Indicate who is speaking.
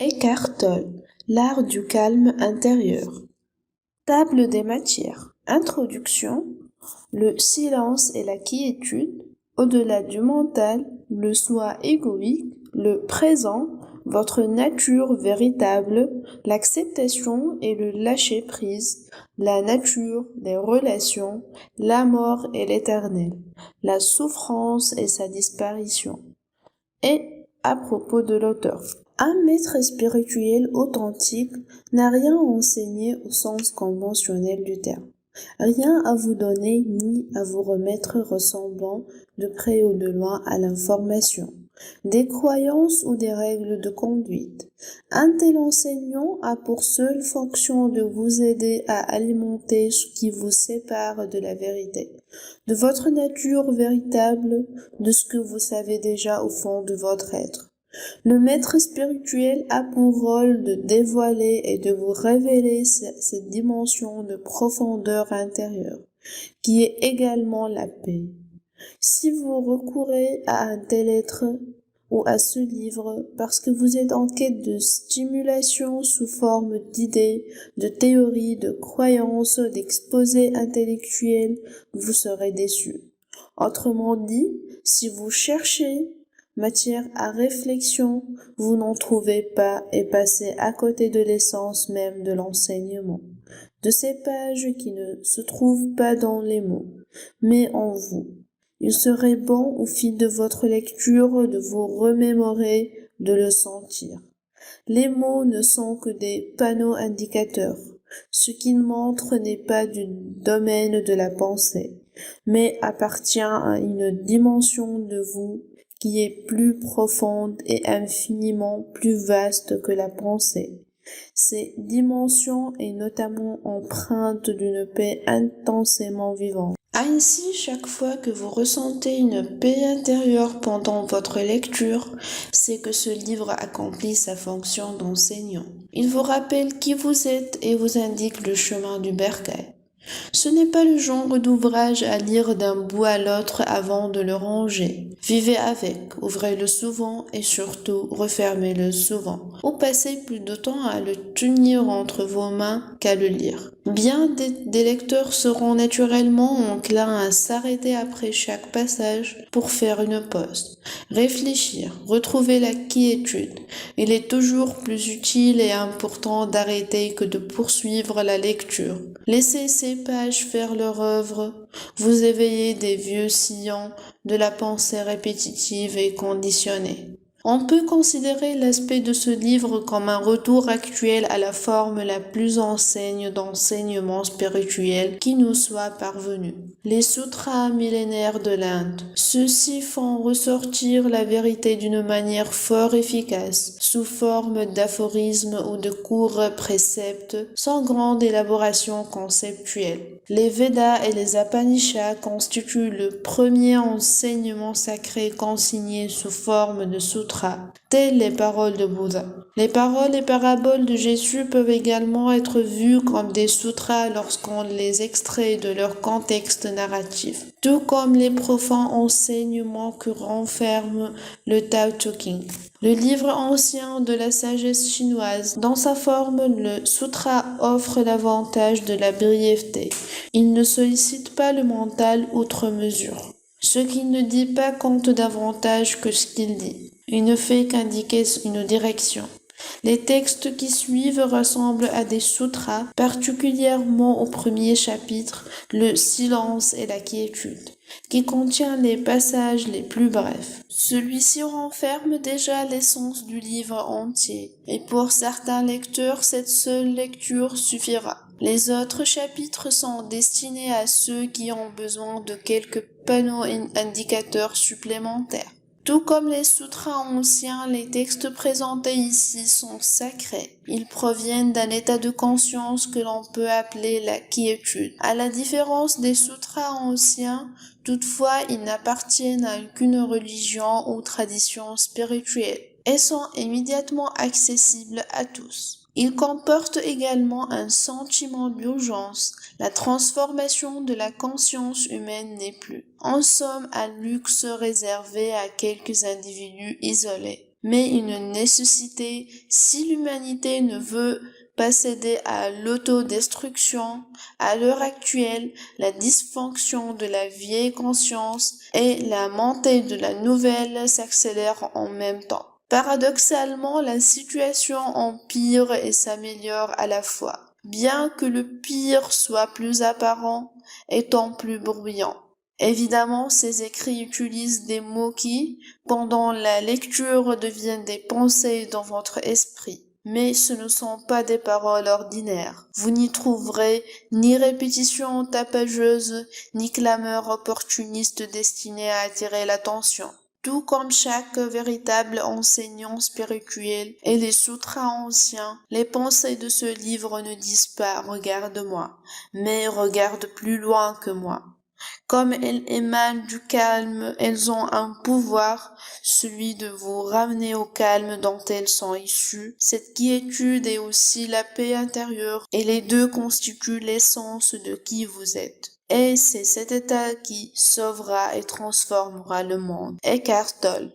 Speaker 1: Eckhart Tolle, l'art du calme intérieur. Table des matières. Introduction. Le silence et la quiétude. Au-delà du mental, le soi égoïque, le présent, votre nature véritable, l'acceptation et le lâcher-prise, la nature, les relations, la mort et l'éternel, la souffrance et sa disparition. Et à propos de l'auteur. Un maître spirituel authentique n'a rien enseigné au sens conventionnel du terme. Rien à vous donner ni à vous remettre ressemblant de près ou de loin à l'information, des croyances ou des règles de conduite. Un tel enseignant a pour seule fonction de vous aider à alimenter ce qui vous sépare de la vérité, de votre nature véritable, de ce que vous savez déjà au fond de votre être. Le maître spirituel a pour rôle de dévoiler et de vous révéler cette dimension de profondeur intérieure, qui est également la paix. Si vous recourez à un tel être ou à ce livre parce que vous êtes en quête de stimulation sous forme d'idées, de théories, de croyances, d'exposés intellectuels, vous serez déçu. Autrement dit, si vous cherchez matière à réflexion, vous n'en trouvez pas et passez à côté de l'essence même de l'enseignement, de ces pages qui ne se trouvent pas dans les mots, mais en vous. Il serait bon au fil de votre lecture de vous remémorer, de le sentir. Les mots ne sont que des panneaux indicateurs. Ce qu'ils montrent n'est pas du domaine de la pensée, mais appartient à une dimension de vous qui est plus profonde et infiniment plus vaste que la pensée. Ces dimensions est notamment empreinte d'une paix intensément vivante. Ainsi, chaque fois que vous ressentez une paix intérieure pendant votre lecture, c'est que ce livre accomplit sa fonction d'enseignant. Il vous rappelle qui vous êtes et vous indique le chemin du bercail. Ce n'est pas le genre d'ouvrage à lire d'un bout à l'autre avant de le ranger. Vivez avec, ouvrez-le souvent et surtout refermez-le souvent, ou passez plus de temps à le tenir entre vos mains qu'à le lire. Bien des lecteurs seront naturellement enclins à s'arrêter après chaque passage pour faire une pause, réfléchir, retrouver la quiétude. Il est toujours plus utile et important d'arrêter que de poursuivre la lecture. Laissez ces pages faire leur œuvre, vous éveillez des vieux sillons de la pensée répétitive et conditionnée. On peut considérer l'aspect de ce livre comme un retour actuel à la forme la plus ancienne d'enseignement spirituel qui nous soit parvenu. Les sutras millénaires de l'Inde. Ceux-ci font ressortir la vérité d'une manière fort efficace, sous forme d'aphorismes ou de courts préceptes, sans grande élaboration conceptuelle. Les Védas et les Upanishads constituent le premier enseignement sacré consigné sous forme de sutras, telles les paroles de Bouddha. Les paroles et paraboles de Jésus peuvent également être vues comme des sutras lorsqu'on les extrait de leur contexte narratif, tout comme les profonds enseignements que renferme le Tao Te Ching. Le livre ancien de la sagesse chinoise. Dans sa forme, le sutra offre l'avantage de la brièveté. Il ne sollicite pas le mental outre mesure. Ce qu'il ne dit pas compte davantage que ce qu'il dit. Il ne fait qu'indiquer une direction. Les textes qui suivent ressemblent à des sutras, particulièrement au premier chapitre, le silence et la quiétude, qui contient les passages les plus brefs. Celui-ci renferme déjà l'essence du livre entier, et pour certains lecteurs, cette seule lecture suffira. Les autres chapitres sont destinés à ceux qui ont besoin de quelques panneaux indicateurs supplémentaires. Tout comme les sutras anciens, les textes présentés ici sont sacrés. Ils proviennent d'un état de conscience que l'on peut appeler la quiétude. À la différence des sutras anciens, toutefois, ils n'appartiennent à aucune religion ou tradition spirituelle et sont immédiatement accessibles à tous. Il comporte également un sentiment d'urgence. La transformation de la conscience humaine n'est plus, en somme, un luxe réservé à quelques individus isolés. mais une nécessité si l'humanité ne veut pas céder à l'autodestruction. À l'heure actuelle, la dysfonction de la vieille conscience et la montée de la nouvelle s'accélèrent en même temps. Paradoxalement, la situation empire et s'améliore à la fois, bien que le pire soit plus apparent, étant plus bruyant. Évidemment, ces écrits utilisent des mots qui, pendant la lecture, deviennent des pensées dans votre esprit. Mais ce ne sont pas des paroles ordinaires. Vous n'y trouverez ni répétition tapageuse, ni clameur opportuniste destinée à attirer l'attention. Tout comme chaque véritable enseignant spirituel et les sutras anciens, les pensées de ce livre ne disent pas « regarde-moi », mais « regarde plus loin que moi ». Comme elles émanent du calme, elles ont un pouvoir, celui de vous ramener au calme dont elles sont issues. Cette quiétude est aussi la paix intérieure, et les deux constituent l'essence de qui vous êtes. Et c'est cet état qui sauvera et transformera le monde. Eckhart Tolle.